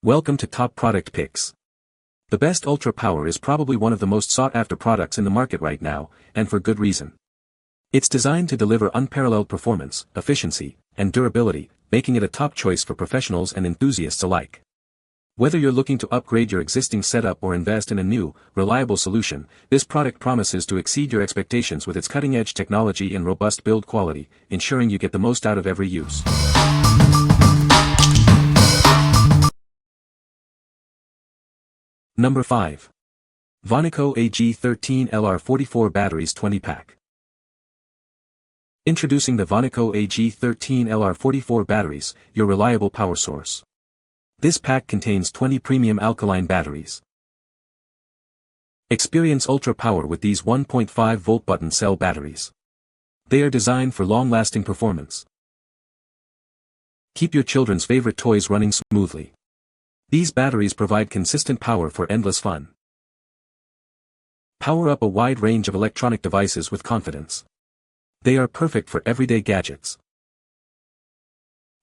Welcome to Top Product Picks. The best Ultra Power is probably one of the most sought-after products in the market right now, and for good reason. It's designed to deliver unparalleled performance, efficiency, and durability, making it a top choice for professionals and enthusiasts alike. Whether you're looking to upgrade your existing setup or invest in a new, reliable solution, this product promises to exceed your expectations with its cutting-edge technology and robust build quality, ensuring you get the most out of every use. Number 5. Voniko AG13 LR44 Batteries 20-pack. Introducing the Voniko AG13 LR44 batteries, your reliable power source. This pack contains 20 premium alkaline batteries. Experience ultra power with these 1.5-volt button cell batteries. They are designed for long-lasting performance. Keep your children's favorite toys running smoothly. These batteries provide consistent power for endless fun. Power up a wide range of electronic devices with confidence. They are perfect for everyday gadgets.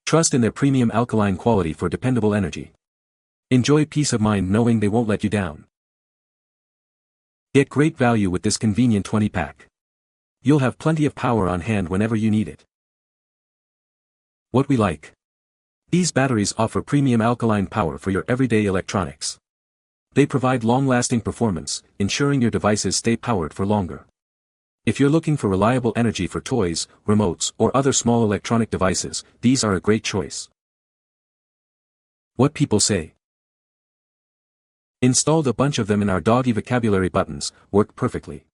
Trust in their premium alkaline quality for dependable energy. Enjoy peace of mind knowing they won't let you down. Get great value with this convenient 20-pack. You'll have plenty of power on hand whenever you need it. What we like. These batteries offer premium alkaline power for your everyday electronics. They provide long-lasting performance, ensuring your devices stay powered for longer. If you're looking for reliable energy for toys, remotes, or other small electronic devices, these are a great choice. What people say. Installed a bunch of them in our doggy vocabulary buttons, work perfectly.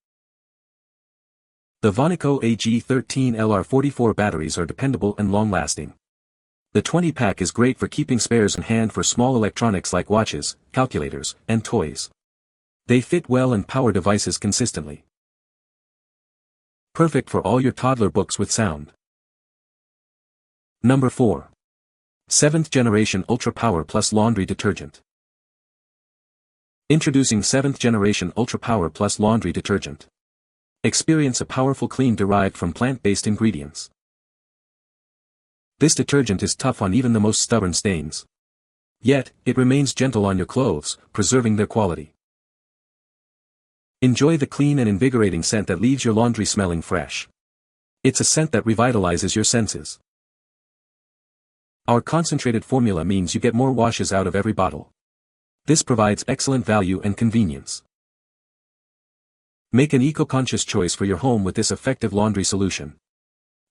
The Voniko AG13 LR44 batteries are dependable and long-lasting. The 20-pack is great for keeping spares on hand for small electronics like watches, calculators, and toys. They fit well and power devices consistently. Perfect for all your toddler books with sound. Number 4. 7th Generation Ultra Power Plus Laundry Detergent. Introducing 7th Generation Ultra Power Plus Laundry Detergent. Experience a powerful clean derived from plant-based ingredients. This detergent is tough on even the most stubborn stains. Yet, it remains gentle on your clothes, preserving their quality. Enjoy the clean and invigorating scent that leaves your laundry smelling fresh. It's a scent that revitalizes your senses. Our concentrated formula means you get more washes out of every bottle. This provides excellent value and convenience. Make an eco-conscious choice for your home with this effective laundry solution.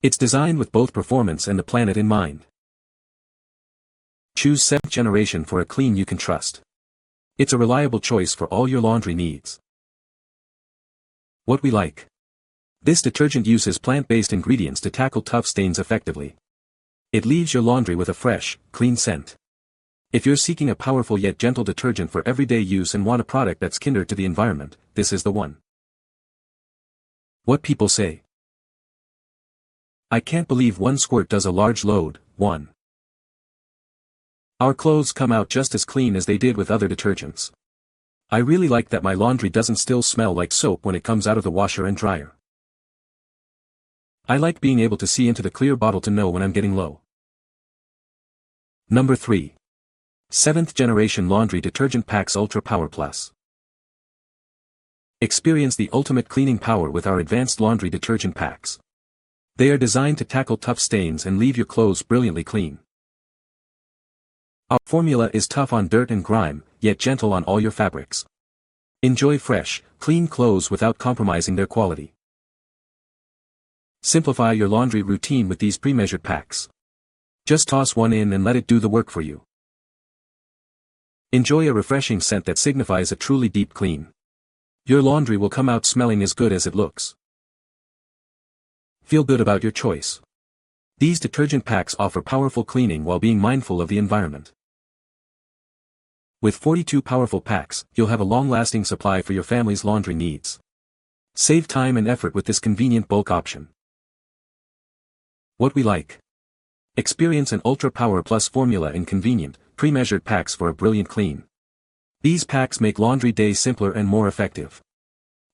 It's designed with both performance and the planet in mind. Choose 7th Generation for a clean you can trust. It's a reliable choice for all your laundry needs. What we like. This detergent uses plant-based ingredients to tackle tough stains effectively. It leaves your laundry with a fresh, clean scent. If you're seeking a powerful yet gentle detergent for everyday use and want a product that's kinder to the environment, this is the one. What people say. I can't believe one squirt does a large load. 1. Our clothes come out just as clean as they did with other detergents. I really like that my laundry doesn't still smell like soap when it comes out of the washer and dryer. I like being able to see into the clear bottle to know when I'm getting low. Number 3. 7th Generation Laundry Detergent Packs Ultra Power Plus. Experience the ultimate cleaning power with our advanced laundry detergent packs. They are designed to tackle tough stains and leave your clothes brilliantly clean. Our formula is tough on dirt and grime, yet gentle on all your fabrics. Enjoy fresh, clean clothes without compromising their quality. Simplify your laundry routine with these pre-measured packs. Just toss one in and let it do the work for you. Enjoy a refreshing scent that signifies a truly deep clean. Your laundry will come out smelling as good as it looks. Feel good about your choice. These detergent packs offer powerful cleaning while being mindful of the environment. With 42 powerful packs, you'll have a long-lasting supply for your family's laundry needs. Save time and effort with this convenient bulk option. What we like. Experience an Ultra Power Plus formula in convenient, pre-measured packs for a brilliant clean. These packs make laundry days simpler and more effective.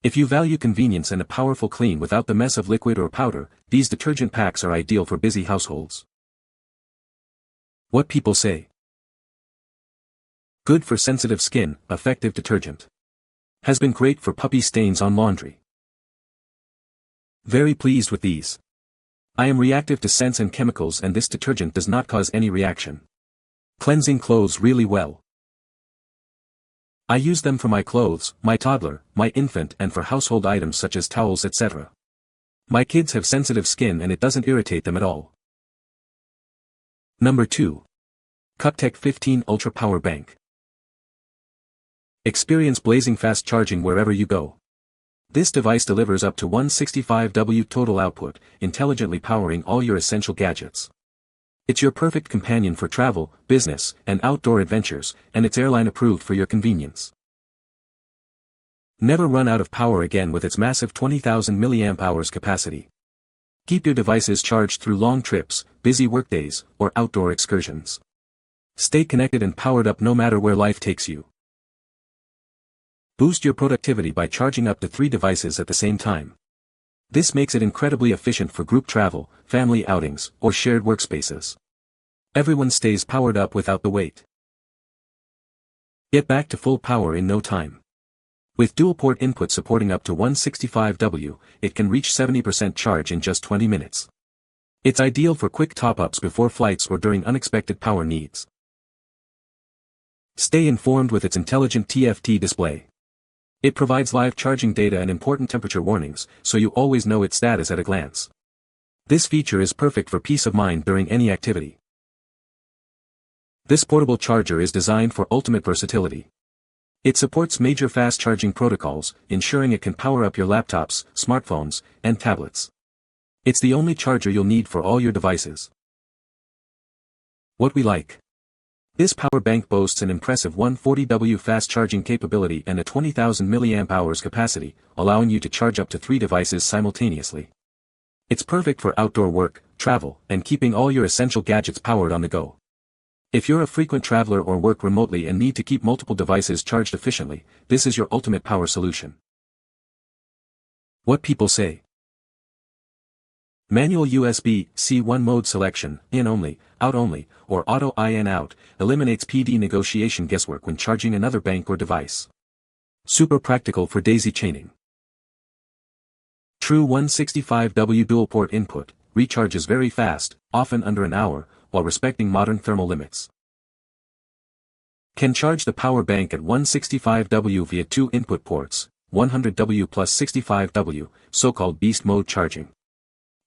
If you value convenience and a powerful clean without the mess of liquid or powder, these detergent packs are ideal for busy households. What people say. Good for sensitive skin, effective detergent. Has been great for puppy stains on laundry. Very pleased with these. I am reactive to scents and chemicals, and this detergent does not cause any reaction. Cleansing clothes really well. I use them for my clothes, my toddler, my infant, and for household items such as towels, etc. My kids have sensitive skin and it doesn't irritate them at all. Number 2. CUKTECH 15 Ultra Power Bank. Experience blazing fast charging wherever you go. This device delivers up to 165W total output, intelligently powering all your essential gadgets. It's your perfect companion for travel, business, and outdoor adventures, and it's airline approved for your convenience. Never run out of power again with its massive 20,000 mAh capacity. Keep your devices charged through long trips, busy workdays, or outdoor excursions. Stay connected and powered up no matter where life takes you. Boost your productivity by charging up to 3 devices at the same time. This makes it incredibly efficient for group travel, family outings, or shared workspaces. Everyone stays powered up without the wait. Get back to full power in no time. With dual-port input supporting up to 165W, it can reach 70% charge in just 20 minutes. It's ideal for quick top-ups before flights or during unexpected power needs. Stay informed with its intelligent TFT display. It provides live charging data and important temperature warnings, so you always know its status at a glance. This feature is perfect for peace of mind during any activity. This portable charger is designed for ultimate versatility. It supports major fast charging protocols, ensuring it can power up your laptops, smartphones, and tablets. It's the only charger you'll need for all your devices. What we like. This power bank boasts an impressive 140W fast charging capability and a 20,000 mAh capacity, allowing you to charge up to 3 devices simultaneously. It's perfect for outdoor work, travel, and keeping all your essential gadgets powered on the go. If you're a frequent traveler or work remotely and need to keep multiple devices charged efficiently, this is your ultimate power solution. What people say. Manual USB-C 1 mode selection, in only, out only, or auto in out, eliminates PD negotiation guesswork when charging another bank or device. Super practical for daisy chaining. True 165W dual port input, recharges very fast, often under an hour, while respecting modern thermal limits. Can charge the power bank at 165W via 2 input ports, 100W plus 65W, so-called beast mode charging.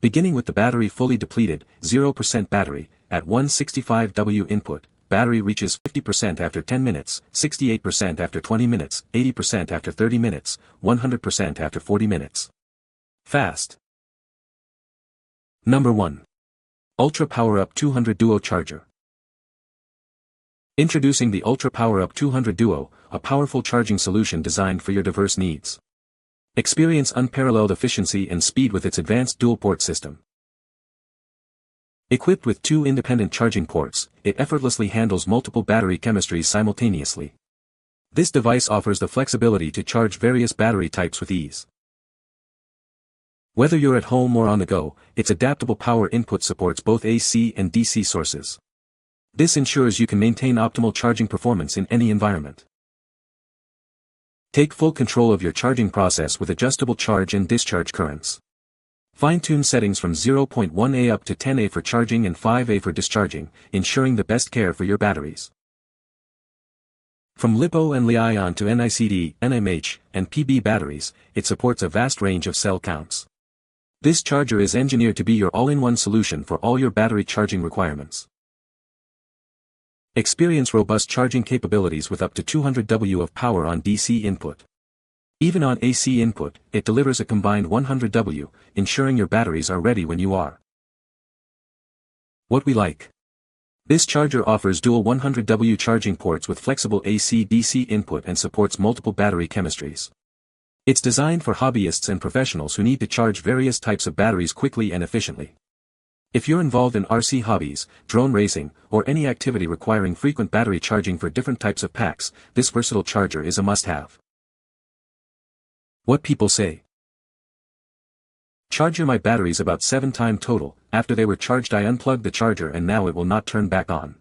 Beginning with the battery fully depleted, 0% battery, at 165W input, battery reaches 50% after 10 minutes, 68% after 20 minutes, 80% after 30 minutes, 100% after 40 minutes. Fast. Number 1. Ultra Power Up 200 Duo Charger. Introducing the Ultra Power Up 200 Duo, a powerful charging solution designed for your diverse needs. Experience unparalleled efficiency and speed with its advanced dual-port system. Equipped with 2 independent charging ports, it effortlessly handles multiple battery chemistries simultaneously. This device offers the flexibility to charge various battery types with ease. Whether you're at home or on the go, its adaptable power input supports both AC and DC sources. This ensures you can maintain optimal charging performance in any environment. Take full control of your charging process with adjustable charge and discharge currents. Fine-tune settings from 0.1A up to 10A for charging and 5A for discharging, ensuring the best care for your batteries. From LiPo and Li-ion to NICD, NMH, and PB batteries, it supports a vast range of cell counts. This charger is engineered to be your all-in-one solution for all your battery charging requirements. Experience robust charging capabilities with up to 200W of power on DC input. Even on AC input, it delivers a combined 100W, ensuring your batteries are ready when you are. What we like. This charger offers dual 100W charging ports with flexible AC-DC input and supports multiple battery chemistries. It's designed for hobbyists and professionals who need to charge various types of batteries quickly and efficiently. If you're involved in RC hobbies, drone racing, or any activity requiring frequent battery charging for different types of packs, this versatile charger is a must-have. What people say. Charger my batteries about 7 times total. After they were charged I unplugged the charger and now it will not turn back on.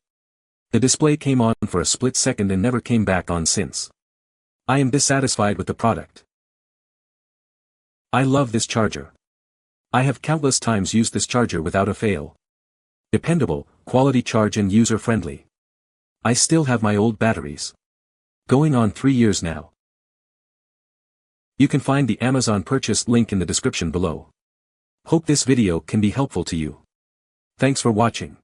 The display came on for a split second and never came back on since. I am dissatisfied with the product. I love this charger. I have countless times used this charger without a fail. Dependable, quality charge and user-friendly. I still have my old batteries. Going on 3 years now. You can find the Amazon purchase link in the description below. Hope this video can be helpful to you. Thanks for watching.